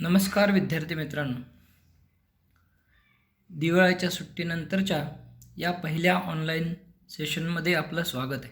नमस्कार विद्यार्थी मित्रांनो, दिवाळीच्या सुट्टीनंतरच्या या पहिल्या ऑनलाईन सेशनमध्ये आपलं स्वागत आहे.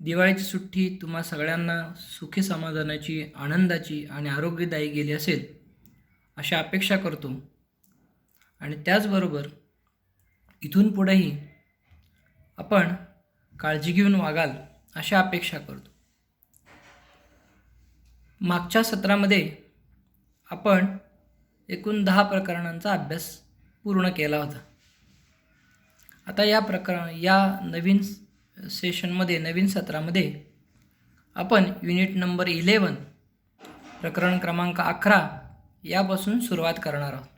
दिवाळीची सुट्टी तुम्हा सगळ्यांना सुखी समाधानाची, आनंदाची आणि आरोग्यदायी गेली असेल अशी अपेक्षा करतो. आणि त्याचबरोबर इथून पुढेही आपण काळजी घेऊन वागाल अशा अपेक्षा करतो. मागच्या सत्रामध्ये आपण एकूण 10 प्रकरणांचा अभ्यास पूर्ण केला होता. आता या नवीन सेशनमध्ये, नवीन सत्रामध्ये आपण युनिट नंबर 11 प्रकरण क्रमांक 11 यापासून सुरुवात करणार आहोत.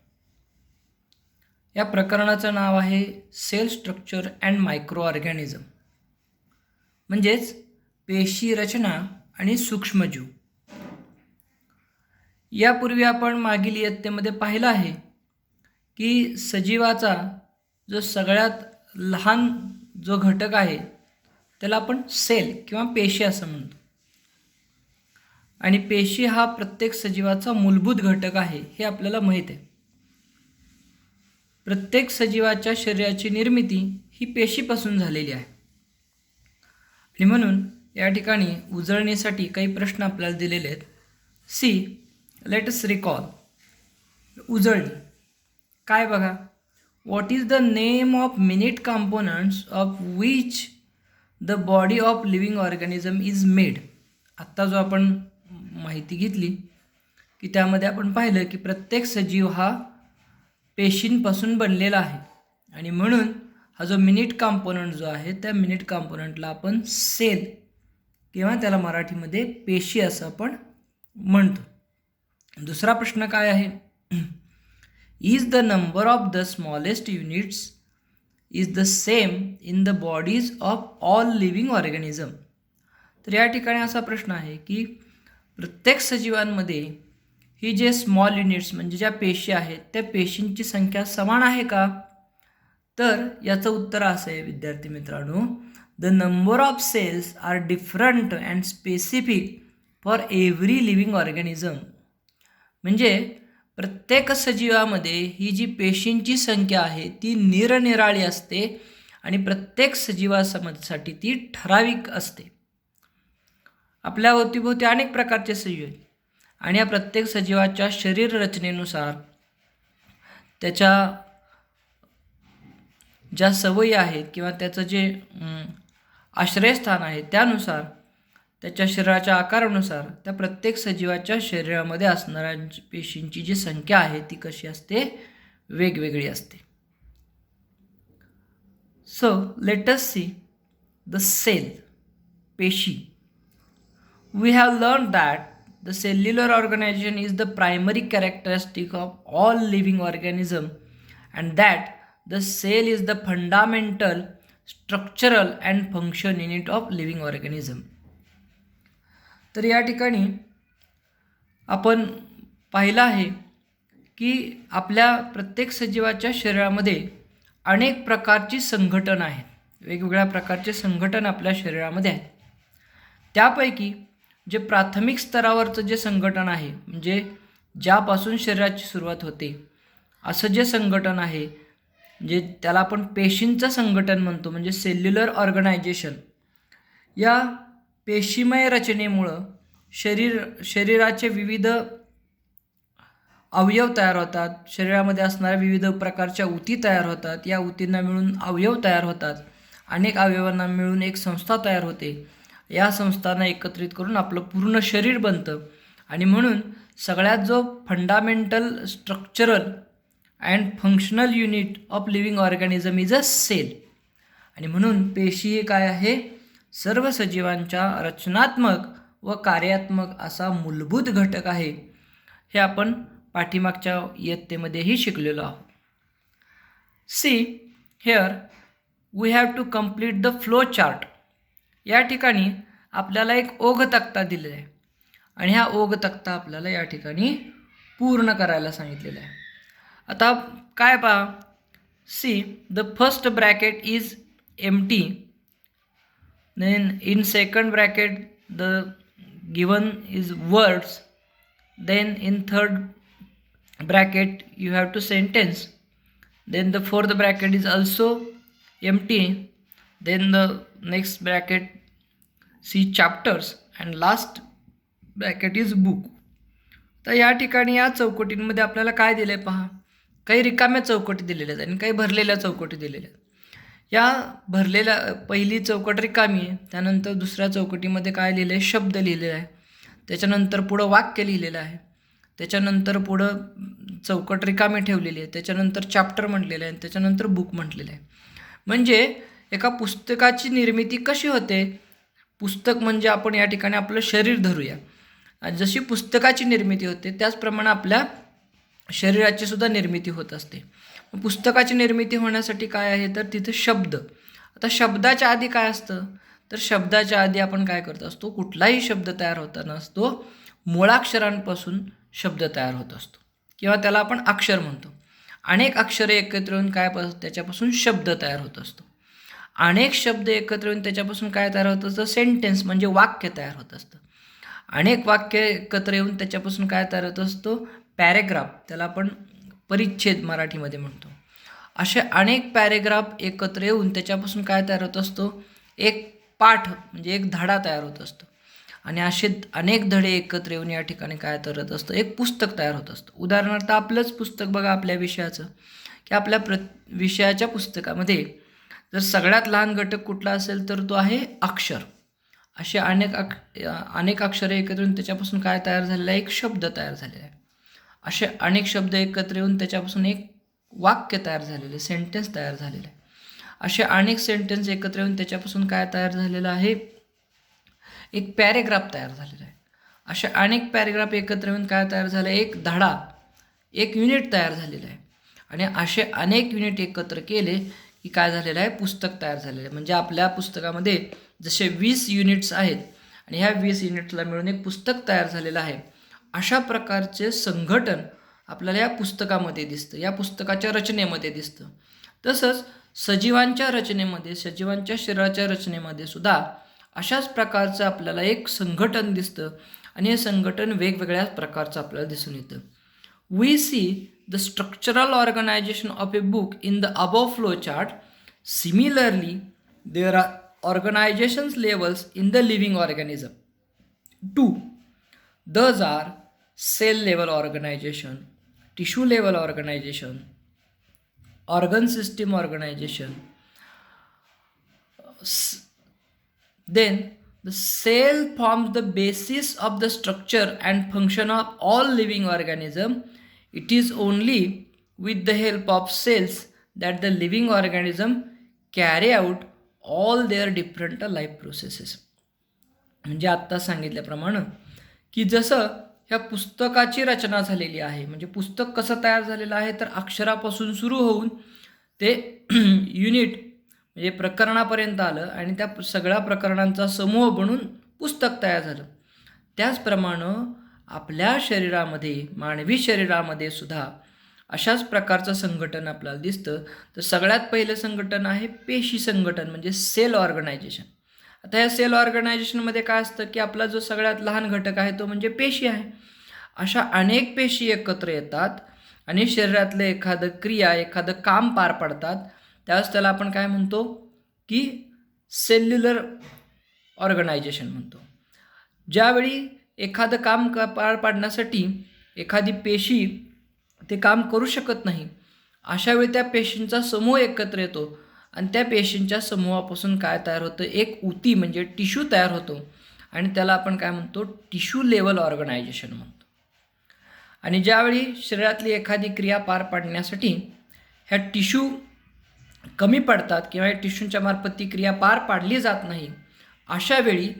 या प्रकरणाचं नाव आहे cell structure and microorganism, म्हणजेच पेशी रचना आणि सूक्ष्मजीव. यापूर्वी आपण मागील इयत्तेमध्ये पाहिलं आहे की सजीवाचा जो सगळ्यात लहान जो घटक आहे त्याला आपण सेल किंवा पेशी असं म्हणतो. आणि पेशी हा प्रत्येक सजीवाचा मूलभूत घटक आहे हे आपल्याला माहीत आहे. प्रत्येक सजीवाच्या शरीराची निर्मिती ही पेशीपासून झालेली आहे. आणि म्हणून या ठिकाणी उजळणीसाठी काही प्रश्न आपल्याला दिलेले आहेत. See, let us recall. उजळणी काय बघा. What is the name of minute components of which the body of living organism is made. आत्ता जो आपण माहिती घेतली की त्यामध्ये आपण पाहिलं की प्रत्येक सजीव हा पेशींपासून बनलेला आहे. आणि म्हणून हा जो मिनिट कंपोनंट जो आहे त्या मिनिट कंपोनंटला आपण सेल किंवा त्याला मराठीमध्ये पेशी असं आपण म्हणतो. दुसरा प्रश्न काय आहे. Is the number of the smallest units is the same in the bodies of all living organism. तर या ठिकाणी असा प्रश्न आहे की प्रत्येक सजीवांमध्ये ही जे स्मॉल युनिट्स म्हणजे ज्या पेशी आहेत त्या पेशींची संख्या समान आहे का. तर याचं उत्तर असं आहे विद्यार्थी मित्रांनो, the number of cells are different and specific for every living organism. म्हणजे प्रत्येक सजीवामध्ये ही जी पेशींची संख्या आहे ती निरनिराळी असते आणि प्रत्येक सजीवासाठी ती ठराविक असते. आपल्या अवतीभोवती अनेक प्रकारचे सजीव आहेत आणि या प्रत्येक सजीवाच्या शरीर रचनेनुसार, त्याच्या ज्या सवयी आहेत किंवा त्याचं जे आश्रयस्थान आहे त्यानुसार, त्याच्या शरीराच्या आकारानुसार त्या प्रत्येक सजीवाच्या शरीरामध्ये असणाऱ्या पेशींची जी संख्या आहे ती कशी असते, वेगवेगळी असते. So let us see the cell, पेशी. We have learn that the cellular organisation is the primary characteristic of all living organism and that the cell is the fundamental structural and function unit of living organism. तर या ठिकाणी आपण पाहिलं आहे की आपल्या प्रत्येक सजीवाच्या शरीरामध्ये अनेक प्रकारची संघटन आहेत. वेगवेगळ्या प्रकारचे संघटन आपल्या शरीरामध्ये आहेत. त्यापैकी जे प्राथमिक स्तरावरचं जे संघटन आहे, म्हणजे ज्यापासून शरीराची सुरुवात होते असं जे संघटन आहे, जे त्याला आपण पेशींचं संघटन म्हणतो, म्हणजे सेल्युलर ऑर्गनायझेशन. या पेशीमय रचनेमुळं शरीराचे विविध अवयव तयार होतात. शरीरामध्ये असणाऱ्या विविध प्रकारच्या ऊती तयार होतात. या ऊतींना मिळून अवयव तयार होतात. अनेक अवयवांना मिळून एक संस्था तयार होते. या संस्थांना एकत्रित करून आपलं पूर्ण शरीर बनतं. आणि म्हणून सगळ्यात जो fundamental structural and functional unit of living organism is a cell. आणि म्हणून पेशी हे काय आहे, सर्व सजीवांच्या रचनात्मक व कार्यात्मक असा मूलभूत घटक आहे. हे आपण पाठीमागच्या इयत्तेमध्येही शिकलेलो आहोत. See here we have to complete the flow chart. या ठिकाणी आपल्याला एक ओघ तक्ता दिलेला आहे आणि हा ओघ तक्ता आपल्याला या ठिकाणी पूर्ण करायला सांगितलेला आहे. आता काय पहा. See, the first bracket is empty. Then in second bracket the given is words then in third bracket you have to sentence, then the fourth bracket is also empty, then the next bracket see chapters and last bracket is book. तर या ठिकाणी या चौकटींमध्ये आपल्याला काय दिलं आहे पहा, काही रिकाम्या चौकटी दिलेल्या आहेत आणि काही भरलेल्या चौकटी दिलेल्या आहेत. या भरलेल्या पहिली चौकट रिकामी आहे, त्यानंतर दुसऱ्या चौकटीमध्ये काय लिहिलं आहे, शब्द लिहिलेला आहे, त्याच्यानंतर पुढं वाक्य लिहिलेलं आहे, त्याच्यानंतर पुढं चौकट रिकामी ठेवलेली आहे, त्याच्यानंतर चॅप्टर म्हटलेलं आहे, त्याच्यानंतर बुक म्हटलेलं आहे. म्हणजे एका पुस्तकाची निर्मिती कशी होते, पुस्तक म्हणजे आपण या ठिकाणी आपलं शरीर धरूया, जशी पुस्तकाची निर्मिती होते त्याचप्रमाणे आपल्या शरीराची सुद्धा निर्मिती होत असते. पुस्तकाची निर्मिती होण्यासाठी काय आहे तर तिथे शब्द. आता शब्दाच्या आधी काय असतं तर शब्दाच्या आधी आपण काय करत असतो, कुठलाही शब्द तयार होताना असतो मुळाक्षरांपासून शब्द तयार होत असतो किंवा त्याला आपण अक्षर म्हणतो. अनेक अक्षरे एकत्र येऊन काय त्याच्यापासून शब्द तयार होत असतो. अनेक शब्द एकत्र येऊन त्याच्यापासून काय तयार होत असतं, सेंटेन्स म्हणजे वाक्य तयार होत असतं. अनेक वाक्य एकत्र येऊन त्याच्यापासून काय तयार होत असतो, पॅरेग्राफ, त्याला आपण परिच्छेद मराठीमध्ये म्हणतो. असे अनेक पॅरेग्राफ एकत्र येऊन त्याच्यापासून काय तयार होत असतो, एक पाठ म्हणजे एक धडा तयार होत असतो. आणि असे अनेक धडे एकत्र येऊन या ठिकाणी काय तयार होत असतं, एक पुस्तक तयार होत असतं. उदाहरणार्थ आपलंच पुस्तक बघा, आपल्या विषयाचं, की आपल्या विषयाच्या पुस्तकामध्ये जर सगळ्यात लहान घटक कुठला असेल तर तो आहे अक्षर. असे अनेक अक्षरे एकत्र येऊन त्याच्यापासून काय तयार झालेलं आहे, एक शब्द तयार झालेला आहे. असे अनेक शब्द एकत्र येऊन त्याच्यापासून एक वाक्य तयार झालेले, सेंटेन्स तयार झालेलं आहे. असे अनेक सेंटेन्स एकत्र येऊन त्याच्यापासून काय तयार झालेलं आहे, एक पॅरेग्राफ तयार झालेला आहे. असे अनेक पॅरेग्राफ एकत्र येऊन काय तयार झालं, एक धडा, एक युनिट तयार झालेलं आहे. आणि असे अनेक युनिट एकत्र केले की काय झालेलं आहे, पुस्तक तयार झालेलं आहे. म्हणजे आपल्या पुस्तकामध्ये जसे 20 युनिट्स आहेत आणि ह्या 20 युनिट्सला मिळून एक पुस्तक तयार झालेलं आहे. अशा प्रकारचे संघटन आपल्याला या पुस्तकामध्ये दिसतं, या पुस्तकाच्या रचनेमध्ये दिसतं. तसंच सजीवांच्या रचनेमध्ये, सजीवांच्या शरीराच्या रचनेमध्ये सुद्धा अशाच प्रकारचं आपल्याला एक संघटन दिसतं आणि हे संघटन वेगवेगळ्या प्रकारचं आपल्याला दिसून येतं. We see the structural organisation of a book in the above flow chart. Similarly there are organizations levels in the living organism. 2. Those are cell level organization, tissue level organization, organ system organization. Then the cell forms the basis of the structure and function of all living organism. It is only with the help of cells that the living organism carry out all their different life processes. म्हणजे आत्ता सांगितल्याप्रमाणे की जसं ह्या पुस्तकाची रचना झालेली आहे, म्हणजे पुस्तक कसं तयार झालेलं आहे तर अक्षरापासून सुरू होऊन ते युनिट म्हणजे प्रकरणापर्यंत आलं आणि त्या सगळ्या प्रकरणांचा समूह बनून पुस्तक तयार झालं. त्याचप्रमाणे आपल्या शरीरामध्ये, मानवी शरीरामध्ये सुद्धा अशाच प्रकारचं संघटन आपल्याला दिसतं. तर सगळ्यात पहिलं संघटन आहे पेशी संघटन म्हणजे सेल ऑर्गनायझेशन. आता या सेल ऑर्गनायझेशनमध्ये काय असतं की आपला जो सगळ्यात लहान घटक आहे तो म्हणजे पेशी आहे. अशा अनेक पेशी एकत्र येतात आणि शरीरातलं एखादं क्रिया, एखादं काम पार पाडतात. त्यावेळेस त्याला आपण काय म्हणतो की सेल्युलर ऑर्गनायझेशन म्हणतो. ज्यावेळी एखादं काम पार पाडण्यासाठी एखादी पेशी ते काम करू शकत नाही, अशावेळी त्या पेशींचा समूह एकत्र येतो आणि त्या पेशींच्या समूहापासून काय तयार होतं, एक ऊती म्हणजे टिश्यू तयार होतो आणि त्याला आपण काय म्हणतो, टिश्यू लेवल ऑर्गनायझेशन म्हणतो. आणि ज्यावेळी शरीरातली एखादी क्रिया पार पाडण्यासाठी ह्या टिश्यू कमी पडतात किंवा या टिश्यूंच्या मार्फत ती क्रिया पार पाडली जात नाही, अशावेळी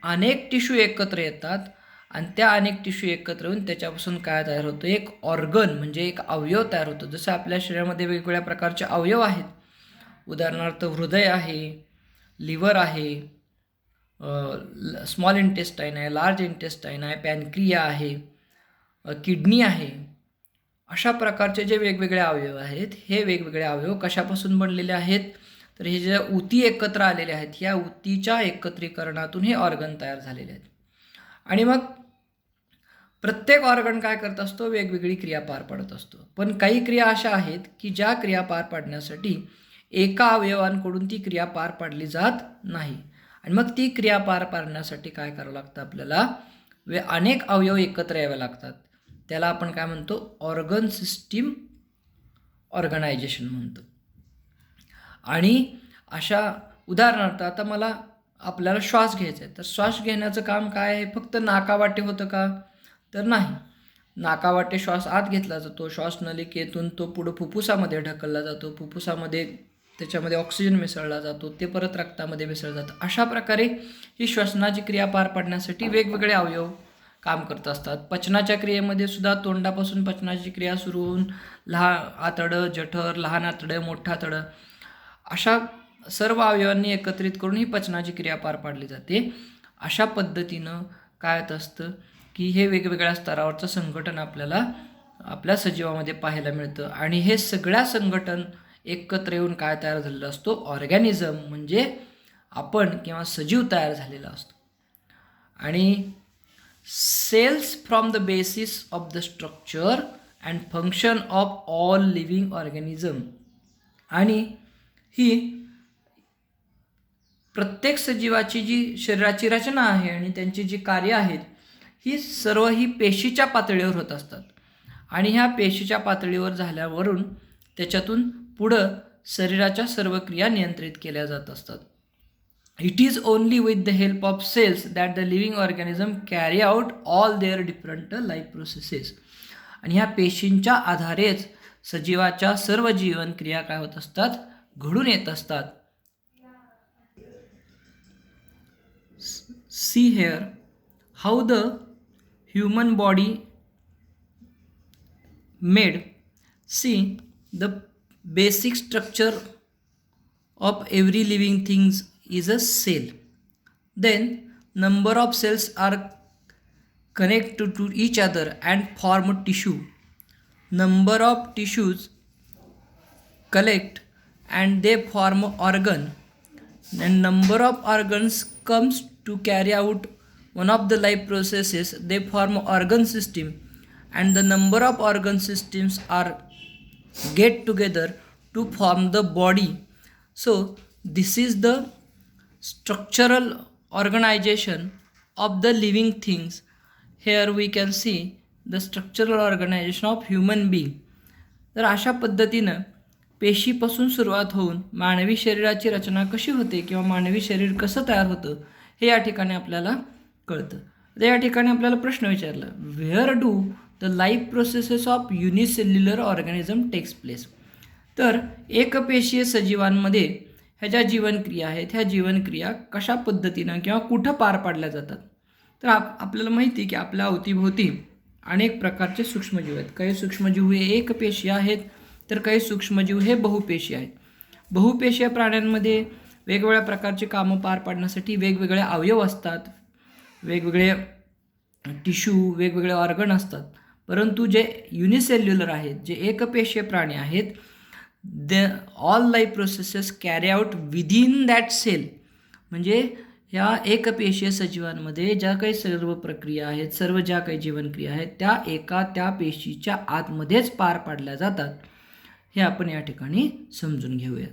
अनेक टिश्यू एकत्र येतात आणि त्या अनेक टिश्यू एकत्र येऊन त्याच्यापासून काय तयार होतं, एक ऑर्गन म्हणजे एक अवयव तयार होतो. जसं आपल्या शरीरामध्ये वेगवेगळ्या प्रकारचे अवयव आहेत. उदाहरणार्थ हृदय आहे, लिव्हर आहे, स्मॉल इंटेस्टाईन आहे, लार्ज इंटेस्टाईन आहे, पॅनक्रिया आहे, किडनी आहे. अशा प्रकारचे जे वेगवेगळे अवयव आहेत, हे वेगवेगळे अवयव कशापासून बनलेले आहेत तर हे जे ऊती एकत्र आलेले आहेत, ह्या ऊतीच्या एकत्रीकरणातून हे ऑर्गन तयार झालेले आहेत. आणि मग प्रत्येक ऑर्गन काय करत असतो, वेगवेगळी क्रिया पार पाडत असतो. पण काही क्रिया अशा आहेत की ज्या क्रिया पार पाडण्यासाठी एका अवयवांकडून ती क्रिया पार पाडली जात नाही, आणि मग ती क्रिया पार पाडण्यासाठी काय करावं लागतं आपल्याला, अनेक अवयव एकत्र यावे लागतात. त्याला आपण काय म्हणतो, ऑर्गन सिस्टीम ऑर्गनायझेशन म्हणतो. आणि अशा उदाहरणार्थ आता मला आपल्याला श्वास घ्यायचा आहे, तर श्वास घेण्याचं काम काय आहे, फक्त नाकावाटे होतं का, तर नाही. नाकावाटे श्वास आत घेतला जातो, श्वासनलिकेतून तो पुढं फुफ्फुसामध्ये ढकलला जातो, फुफ्फुसामध्ये त्याच्यामध्ये ऑक्सिजन मिसळला जातो, ते परत रक्तामध्ये मिसळलं जातं. अशा प्रकारे ही श्वसनाची क्रिया पार पाडण्यासाठी वेगवेगळे अवयव काम करत असतात. पचनाच्या क्रियेमध्ये सुद्धा तोंडापासून पचनाची क्रिया सुरू होऊन आतडं, जठर, लहान आतडं, मोठं आतडं, अशा सर्व अवयवांनी एकत्रित करून ही पचनाची क्रिया पार पाडली जाते. अशा पद्धतीनं काय होत असतं की हे वेगवेगळ्या स्तरावरचं संघटन आपल्याला आपल्या सजीवामध्ये पाहायला मिळतं. आणि हे सगळ्या संघटन एकत्र येऊन काय तयार झालेलं असतो, ऑर्गॅनिझम म्हणजे आपण किंवा सजीव तयार झालेला असतो. आणि cells from the basis of the structure and function of all living organism. आणि ही प्रत्येक सजीवाची जी शरीराची रचना आहे आणि त्यांची जी कार्य आहेत ही सर्व ही पेशीच्या पातळीवर होत असतात. आणि ह्या पेशीच्या पातळीवर झाल्यावरून त्याच्यातून पुढं शरीराच्या सर्व क्रिया नियंत्रित केल्या जात असतात. It is only with the help of cells that the living organism carry out all their different life processes. आणि ह्या पेशींच्या आधारेच सजीवाच्या सर्व जीवन क्रिया काय होत असतात, घडून येत असतात. See here how the human body made. See the basic structure of every living things is a cell. Then number of cells are connected to each other and form tissue. Number of tissues collect and they form organ, and number of organs comes to carry out one of the life processes, they form organ system, and the number of organ systems are get together to form the body. So this is the structural organization of the living things. Here we can see the structural organization of human being. तर अशा पद्धतीनं पेशीपासून सुरुवात होऊन मानवी शरीराची रचना कशी होते किंवा मानवी शरीर कसं तयार होतं हे या ठिकाणी आपल्याला कळतं. तर या ठिकाणी आपल्याला प्रश्न विचारला, where do the life processes of unicellular organism takes place. तर एकपेशीय सजीवांमध्ये ह्या ज्या जीवनक्रिया आहेत ह्या जीवनक्रिया कशा पद्धतीनं किंवा कुठं पार पाडल्या जातात. तर आपल्याला माहिती आहे की आपल्या अवतीभोवती अनेक प्रकारचे सूक्ष्मजीव आहेत. काही सूक्ष्मजीव हे एकपेशीय आहेत तर काही सूक्ष्मजीव हे बहुपेशीय आहेत. बहुपेशीय प्राण्यांमध्ये वेगवेगळ्या प्रकारचे कामं पार पाडण्यासाठी वेगवेगळे अवयव असतात, वेगवेगळे टिश्यू, वेगवेगळे ऑर्गन असतात. परंतु जे युनिसेल्युलर आहेत, जे एकपेशीय प्राणी आहेत, all life processes carry out within that cell. म्हणजे ह्या एकपेशीय सजीवांमध्ये ज्या काही सर्व प्रक्रिया आहेत, सर्व ज्या काही जीवनक्रिया आहेत त्या पेशीच्या आतमध्येच पार पाडल्या जातात. हे आपण या ठिकाणी समजून घेऊयात.